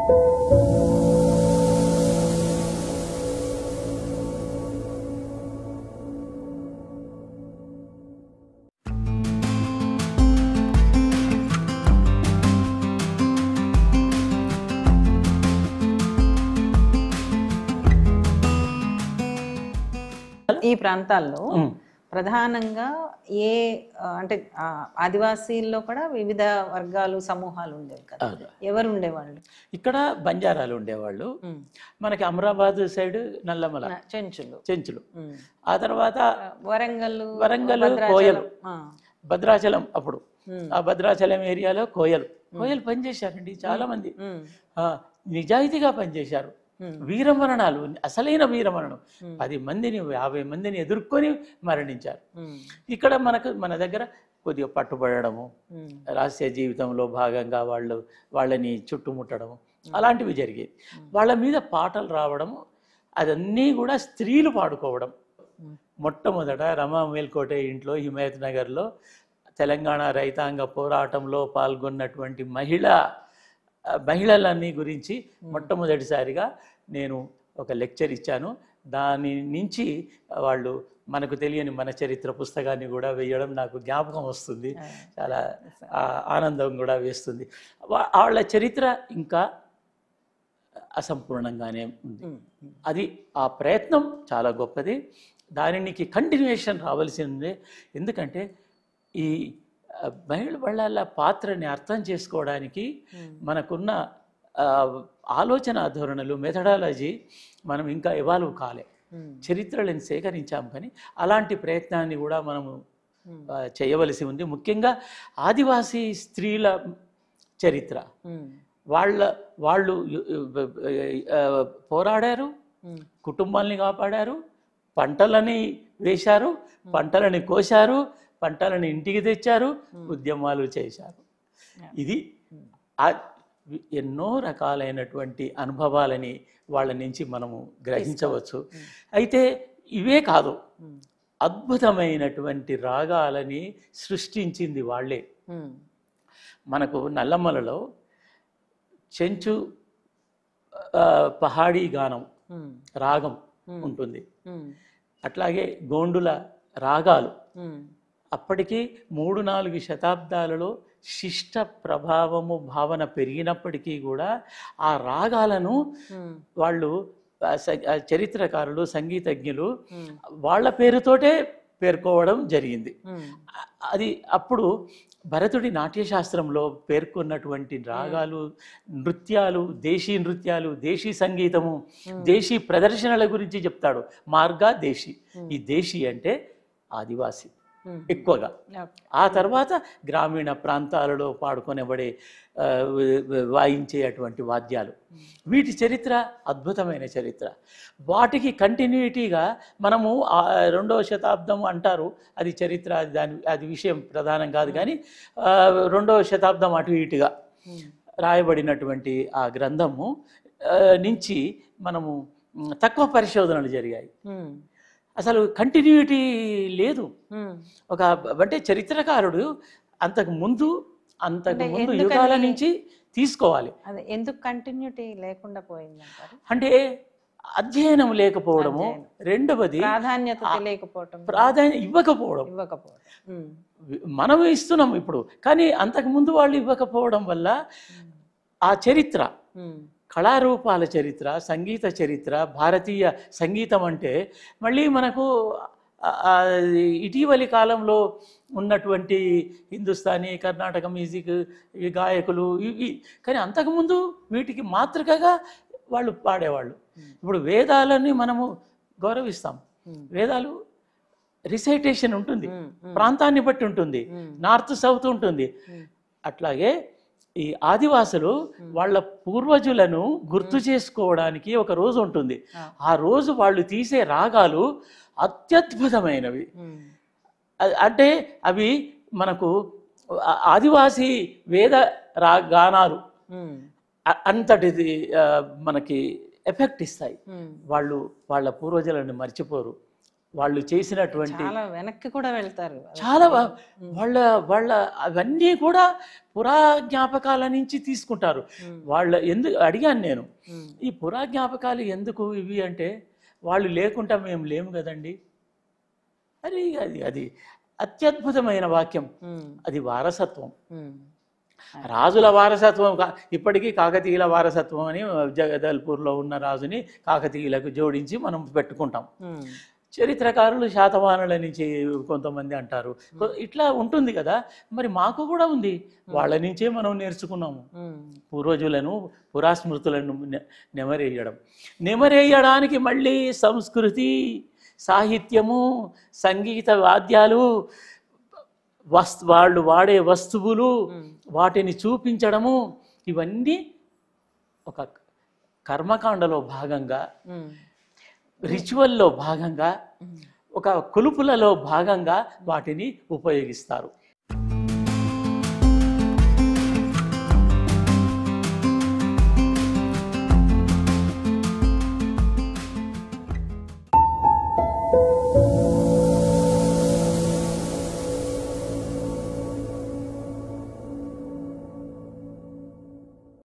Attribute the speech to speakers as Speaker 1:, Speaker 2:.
Speaker 1: ఈ ప్రాంతాల్లో ప్రధానంగా ఏ అంటే ఆదివాసీల్లో కూడా వివిధ వర్గాలు సమూహాలు ఉండేవి కదా, ఎవరు ఉండేవాళ్ళు?
Speaker 2: ఇక్కడ బంజారాలు ఉండేవాళ్ళు, మనకి అమరాబాద్ సైడ్ నల్లమల చెంచులు, ఆ తర్వాత వరంగల్ కోయలు, భద్రాచలం. అప్పుడు ఆ భద్రాచలం ఏరియాలో కోయలు పనిచేశారండి చాలా మంది, నిజాయితీగా పనిచేశారు. వీరమరణాలు, అసలైన వీరమరణం, 10 మందిని 50 మందిని ఎదుర్కొని మరణించారు. ఇక్కడ మన దగ్గర కొద్దిగా పట్టుబడము, రహస్య జీవితంలో భాగంగా వాళ్ళని చుట్టుముట్టడము అలాంటివి జరిగేది. వాళ్ళ మీద పాటలు రావడము, అదన్నీ కూడా స్త్రీలు పాడుకోవడం. మొట్టమొదట రమా మేల్కోటే ఇంట్లో హిమాయత్ నగర్లో తెలంగాణ రైతాంగ పోరాటంలో పాల్గొన్నటువంటి మహిళలన్నీ గురించి మొట్టమొదటిసారిగా నేను ఒక లెక్చర్ ఇచ్చాను. దాని నుంచి వాళ్ళు మనకు తెలియని మన చరిత్ర పుస్తకాన్ని కూడా వేయడం నాకు జ్ఞాపకం వస్తుంది, చాలా ఆనందం కూడా వేస్తుంది. వాళ్ళ చరిత్ర ఇంకా అసంపూర్ణంగానే ఉంది. అది ఆ ప్రయత్నం చాలా గొప్పది, దానికి కంటిన్యూషన్ రావాల్సిందే. ఎందుకంటే ఈ మహిళల పాత్రని అర్థం చేసుకోవడానికి మనకున్న ఆలోచన ధోరణులు, మెథడాలజీ మనం ఇంకా ఎవాల్వ్ కాలే. చరిత్రలను సేకరించాం కానీ అలాంటి ప్రయత్నాన్ని కూడా మనము చేయవలసి ఉంది. ముఖ్యంగా ఆదివాసీ స్త్రీల చరిత్ర, వాళ్ళు పోరాడారు, కుటుంబాల్ని కాపాడారు, పంటలని వేశారు, పంటలని కోశారు, పంటలను ఇంటికి తెచ్చారు, ఉద్యమాలు చేశారు. ఇది ఎన్నో రకాలైనటువంటి అనుభవాలని వాళ్ళ నుంచి మనము గ్రహించవచ్చు. అయితే ఇవే కాదు, అద్భుతమైనటువంటి రాగాలని సృష్టించింది వాళ్ళే. మనకు నల్లమలలో చెంచు పహాడీ గానం రాగం ఉంటుంది, అట్లాగే గోండుల రాగాలు. అప్పటికి 3-4 శతాబ్దాలలో శిష్ట ప్రభావము భావన పెరిగినప్పటికీ కూడా ఆ రాగాలను వాళ్ళు చరిత్రకారులు, సంగీతజ్ఞులు వాళ్ళ పేరుతోటే పేర్కోవడం జరిగింది. అది అప్పుడు భరతుడి నాట్యశాస్త్రంలో పేర్కొన్నటువంటి రాగాలు, నృత్యాలు, దేశీ నృత్యాలు, దేశీ సంగీతము, దేశీ ప్రదర్శనల గురించి చెప్తాడు. మార్గా దేశీ. ఈ దేశీ అంటే ఆదివాసి ఎక్కువగా. ఆ తర్వాత గ్రామీణ ప్రాంతాలలో పాడుకొనబడే వాయించేటువంటి వాద్యాలు, వీటి చరిత్ర అద్భుతమైన చరిత్ర. వాటికి కంటిన్యూటీగా మనము 2వ శతాబ్దం అంటారు, అది చరిత్ర, అది విషయం ప్రధానం కాదు. కానీ 2వ శతాబ్దం అటు ఇటుగా రాయబడినటువంటి ఆ గ్రంథము నుంచి మనము తక్కువ పరిశోధనలు జరిగాయి. అసలు కంటిన్యూటీ లేదు. అంటే చరిత్రకారుడు అంతకు ముందు యుగాల నుంచి తీసుకోవాలి.
Speaker 1: ఎందుకు కంటిన్యూటీ లేకుండా పోయిందంటారు?
Speaker 2: అంటే అధ్యయనం లేకపోవడము, రెండవది ప్రాధాన్యత ఇవ్వకపోవడం. మనం ఇస్తున్నాం ఇప్పుడు, కానీ అంతకు ముందు వాళ్ళు ఇవ్వకపోవడం వల్ల ఆ చరిత్ర, కళారూపాల చరిత్ర, సంగీత చరిత్ర, భారతీయ సంగీతం అంటే మళ్ళీ మనకు ఇటీవలి కాలంలో ఉన్నటువంటి హిందుస్థానీ, కర్ణాటక మ్యూజిక్ గాయకులు ఇవి. కానీ అంతకుముందు వీటికి మాతృకగా వాళ్ళు పాడేవాళ్ళు. ఇప్పుడు వేదాలని మనము గౌరవిస్తాం. వేదాలు రిసైటేషన్ ఉంటుంది, ప్రాంతాన్ని బట్టి ఉంటుంది, నార్త్ సౌత్ ఉంటుంది. అట్లాగే ఈ ఆదివాసులు వాళ్ళ పూర్వజులను గుర్తు చేసుకోవడానికి ఒక రోజు ఉంటుంది. ఆ రోజు వాళ్ళు తీసే రాగాలు అత్యద్భుతమైనవి. అంటే అవి మనకు ఆదివాసీ వేద గానాలు అంతటిది మనకి ఎఫెక్ట్ ఇస్తాయి. వాళ్ళ పూర్వజులను మర్చిపోరు. వాళ్ళు చేసినటువంటి
Speaker 1: చాలా వెనక్కి కూడా వెళ్తారు.
Speaker 2: చాలా వాళ్ళ వాళ్ళ అవన్నీ కూడా పురా జ్ఞాపకాల నుంచి తీసుకుంటారు. వాళ్ళ ఎందుకు అడిగాను నేను, ఈ పురా జ్ఞాపకాలు ఎందుకు ఇవి అంటే, వాళ్ళు లేకుండా మేము లేము కదండి. అది అది అది అత్యద్భుతమైన వాక్యం. అది వారసత్వం, రాజుల వారసత్వం. ఇప్పటికీ కాకతీయుల వారసత్వం అని జగదల్పూర్లో ఉన్న రాజుని కాకతీయులకు జోడించి మనం పెట్టుకుంటాం. చరిత్రకారులు శాతవాహనుల నుంచి కొంతమంది అంటారు. ఇట్లా ఉంటుంది కదా. మరి మాకు కూడా ఉంది, వాళ్ళ నుంచే మనం నేర్చుకున్నాము. పూర్వజులను పురాస్మృతులను నెమరేయడానికి మళ్ళీ సంస్కృతి, సాహిత్యము, సంగీత వాద్యాలు, వాళ్ళు వాడే వస్తువులు, వాటిని చూపించడము, ఇవన్నీ ఒక కర్మకాండలో భాగంగా, రిచువల్లో భాగంగా, ఒక కొలుపులలో భాగంగా వాటిని ఉపయోగిస్తారు.